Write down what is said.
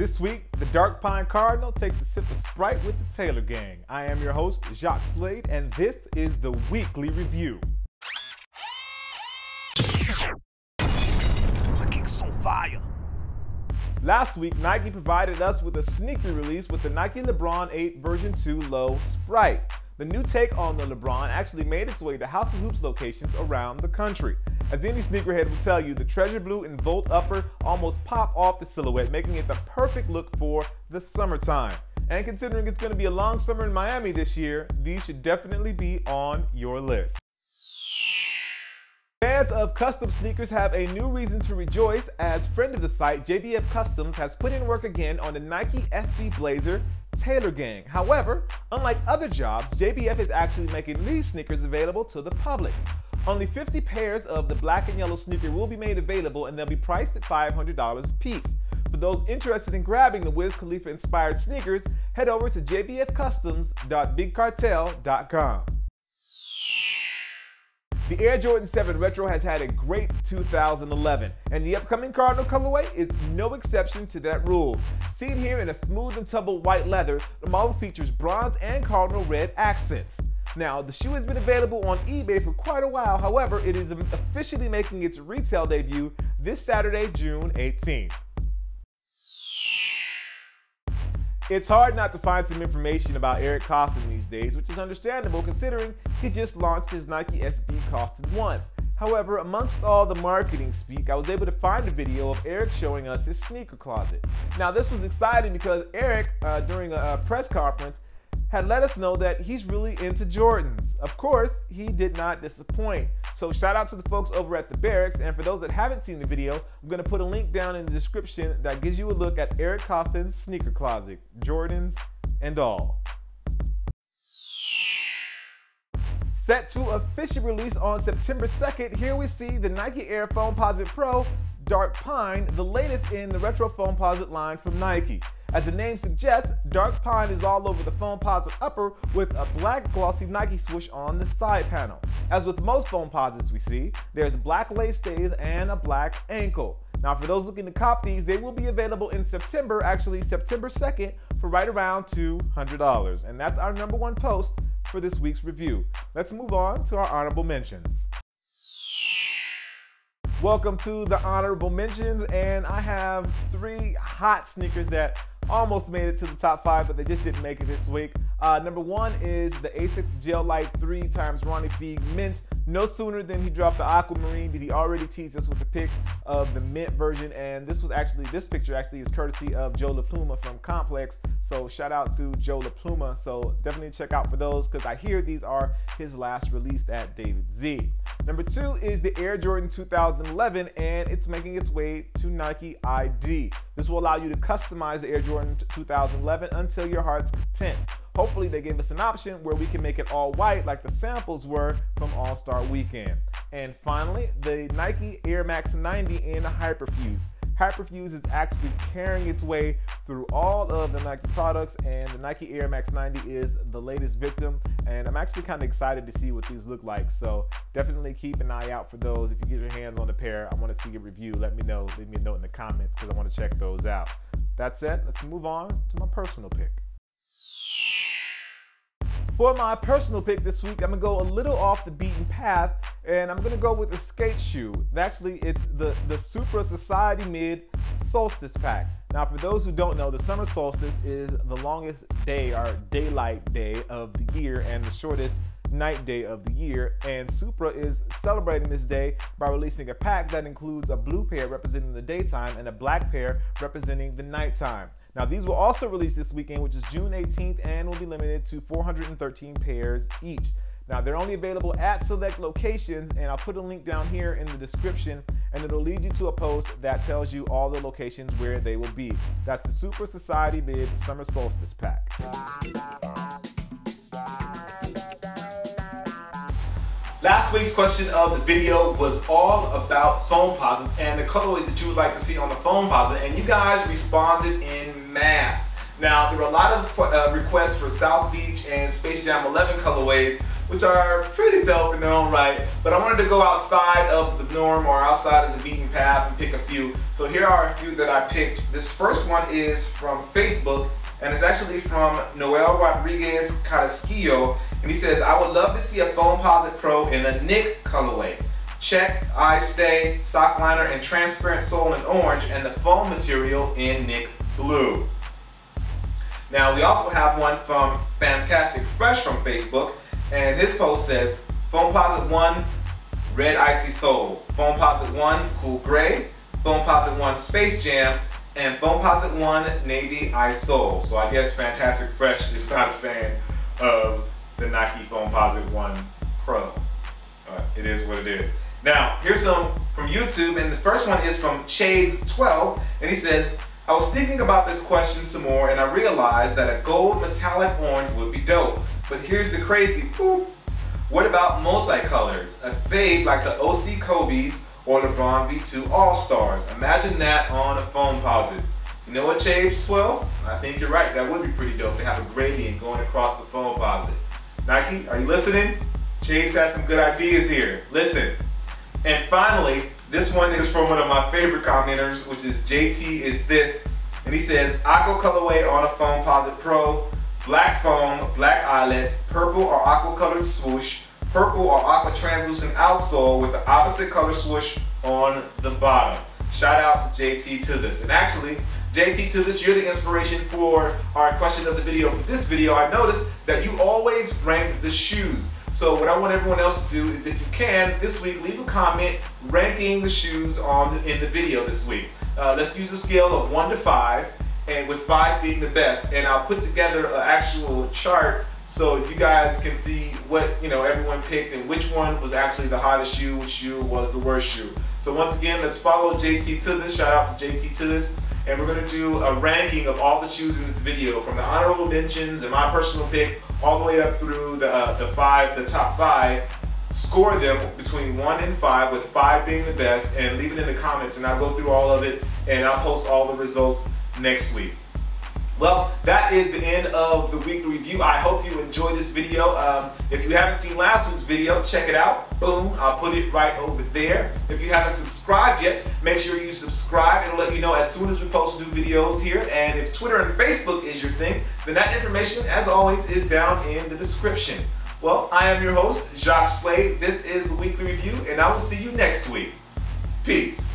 This week, the Dark Pine Cardinal takes a sip of Sprite with the Taylor Gang. I am your host, Jacques Slade, and this is the Weekly Review. My kick's on fire. Last week, Nike provided us with a sneaker release with the Nike LeBron 8 version 2 Low Sprite. The new take on the LeBron actually made its way to House of Hoops locations around the country. As any sneakerhead will tell you, the treasure blue and Volt upper almost pop off the silhouette, making it the perfect look for the summertime. And considering it's going to be a long summer in Miami this year, these should definitely be on your list. Fans of custom sneakers have a new reason to rejoice, as friend of the site, JBF Customs, has put in work again on the Nike SB Blazer Taylor Gang. However, unlike other jobs, JBF is actually making these sneakers available to the public. Only 50 pairs of the black and yellow sneaker will be made available, and they'll be priced at $500 a piece. For those interested in grabbing the Wiz Khalifa inspired sneakers, head over to jbfcustoms.bigcartel.com. The Air Jordan 7 Retro has had a great 2011, and the upcoming Cardinal colorway is no exception to that rule. Seen here in a smooth and tumbled white leather, the model features bronze and cardinal red accents. Now, the shoe has been available on eBay for quite a while. However, it is officially making its retail debut this Saturday, June 18th. It's hard not to find some information about Eric Koston these days, which is understandable considering he just launched his Nike SB Koston 1. However, amongst all the marketing speak, I was able to find a video of Eric showing us his sneaker closet. Now, this was exciting because Eric, during a press conference, had let us know that he's really into Jordans. Of course, he did not disappoint. So shout out to the folks over at the Barracks, and for those that haven't seen the video, I'm gonna put a link down in the description that gives you a look at Eric Koston's sneaker closet, Jordans and all. Set to official release on September 2nd, here we see the Nike Air Foamposite Pro Dark Pine, the latest in the retro Foamposite line from Nike. As the name suggests, Dark Pine is all over the Foamposite upper with a black glossy Nike swoosh on the side panel. As with most Foamposites we see, there's black lace stays and a black ankle. Now for those looking to cop these, they will be available in September, actually September 2nd, for right around $200. And that's our #1 post for this week's review. Let's move on to our honorable mentions. Welcome to the honorable mentions, and I have 3 hot sneakers that almost made it to the top 5, but they just didn't make it this week. #1 is the Asics Gel Lyte 3x Ronnie Fieg Mint. No sooner than he dropped the aquamarine did he already tease us with a pic of the mint version, and this picture actually is courtesy of Joe LaPluma from Complex. So shout out to Joe LaPluma. So definitely check out for those, because I hear these are his last released at David Z. #2 is the Air Jordan 2011, and it's making its way to Nike ID. This will allow you to customize the Air Jordan 2011 until your heart's content. Hopefully they gave us an option where we can make it all white like the samples were from All-Star Weekend. And finally, the Nike Air Max 90 in Hyperfuse. Hyperfuse is actually carrying its way through all of the Nike products, and the Nike Air Max 90 is the latest victim, and I'm actually kind of excited to see what these look like. So definitely keep an eye out for those. If you get your hands on a pair, I want to see a review. Let me know. Leave me a note in the comments because I want to check those out. That said, let's move on to my personal pick. For my personal pick this week, I'm gonna go a little off the beaten path, and I'm gonna go with a skate shoe. Actually, it's the Supra Society Mid Solstice pack. Now, for those who don't know, the summer solstice is the longest day, or daylight day of the year, and the shortest night day of the year, and Supra is celebrating this day by releasing a pack that includes a blue pair representing the daytime and a black pair representing the nighttime. Now these will also release this weekend, which is June 18th, and will be limited to 413 pairs each. Now they're only available at select locations, and I'll put a link down here in the description, and it'll lead you to a post that tells you all the locations where they will be. That's the Supra Society Mid Summer Solstice pack. Last week's question of the video was all about Foamposites and the colorways that you would like to see on the Foamposite, and you guys responded in mass. Now, there were a lot of requests for South Beach and Space Jam 11 colorways, which are pretty dope in their own right, but I wanted to go outside of the norm or outside of the beaten path and pick a few. So here are a few that I picked. This first one is from Facebook, and it's actually from Noel Rodriguez Carrasquillo, and he says, I would love to see a Foamposite Pro in a Nick colorway. Check, eye stay, sock liner, and transparent sole in orange, and the foam material in Nick blue. Now we also have one from Fantastic Fresh from Facebook, and his post says, Foamposite 1 Red Icy Sole, Foamposite 1 Cool Gray, Foamposite 1 Space Jam, and Foamposite 1 Navy Ice Sole. So I guess Fantastic Fresh is not a fan of the Nike Foamposite 1 Pro. It is what it is. Now, here's some from YouTube, and the first one is from Shades12, and he says, I was thinking about this question some more, and I realized that a gold metallic orange would be dope. But here's the crazy, what about multicolors? A fade like the OC Kobe's or LeBron V2 All-Stars. Imagine that on a Foamposite. You know what, Shades12? I think you're right, that would be pretty dope to have a gradient going across the Foamposite. Nike, are you listening? James has some good ideas here. Listen. And finally, this one is from one of my favorite commenters, which is JT Is This, and he says, Aqua colorway on a Foamposite Pro, black foam, black eyelets, purple or aqua colored swoosh, purple or aqua translucent outsole with the opposite color swoosh on the bottom. Shout out to JT To This. And actually, JT To This, you're the inspiration for our question of the video. For this video, I noticed that you always rank the shoes. So what I want everyone else to do is, if you can, this week, leave a comment ranking the shoes in the video this week. Let's use a scale of 1 to 5, and with 5 being the best. And I'll put together an actual chart so you guys can see what everyone picked and which one was actually the hottest shoe, which shoe was the worst shoe. So once again, let's follow JT To This. Shout out to JT To This. And we're going to do a ranking of all the shoes in this video, from the honorable mentions and my personal pick all the way up through the top 5. Score them between 1 and 5, with 5 being the best, and leave it in the comments, and I'll go through all of it and I'll post all the results next week. Well, that is the end of the weekly review. I hope you enjoyed this video. If you haven't seen last week's video, check it out. Boom, I'll put it right over there. If you haven't subscribed yet, make sure you subscribe. It'll let you know as soon as we post new videos here. And if Twitter and Facebook is your thing, then that information, as always, is down in the description. Well, I am your host, Jacques Slade. This is the weekly review, and I will see you next week. Peace.